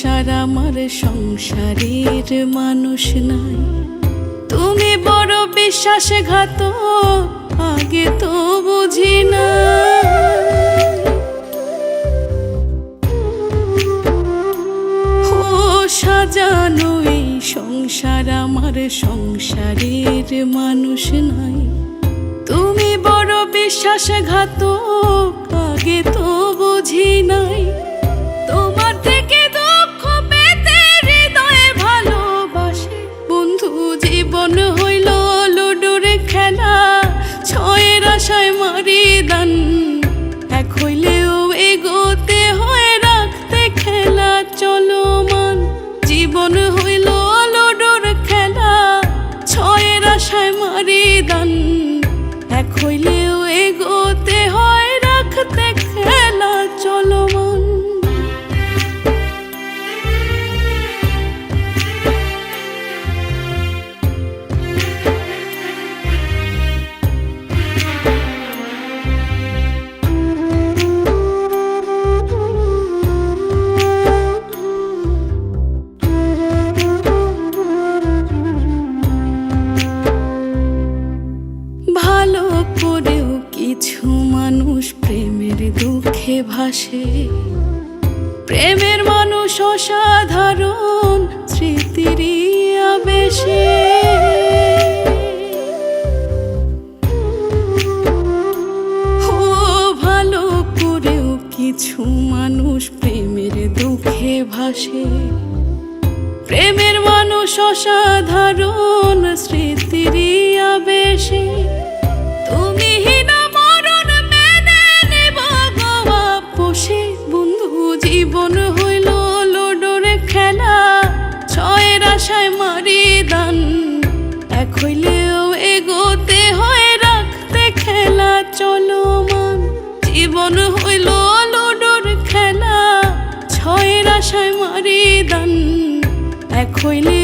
সংসার আমার সংসারের মানুষ নাই। তুমি বড় বিশ্বাসঘাতক, আগে তো বুঝি না। ও সাজানো এই সংসার আমার সংসারের মানুষ নাই। তুমি বড় বিশ্বাসঘাতক, আগে তো বুঝি নাই। তোমার থেকে দুঃখ পেতে হৃদয়ে ভালোবাসে বন্ধু, জীবন হইল লুডুর খেলা, ছয়ের আশায় মারি দান। এক হইলেও এগোতে হয় রাখতে খেলা চলমান। জীবন হইল লুডুর খেলা, ছয়ের আশায় মারি দান। এক হইলেও এগোতে হয় রাখতে খেলা চলমান। ভালো করেও কিছু মানুষ প্রেমের দুঃখে ভাসে। প্রেমের মানুষ অসাধারণ স্মৃতিরই আবেশে। ও ভালো করেও কিছু মানুষ প্রেমের দুঃখে ভাসে। প্রেমের মানুষ অসাধারণ স্মৃতিরই আবেশে। তুমি হীনা মরণ মেনে নেব গোয়া পোষে বন্ধু, জীবন হইল লুডুর খেলা, ছয়ের আশায় মারি দান। এক হইলেও এগোতে হয় রাখতে খেলা চলমান। জীবন হইল লুডুর খেলা, ছয়ের আশায় মারি দান। এক হইলে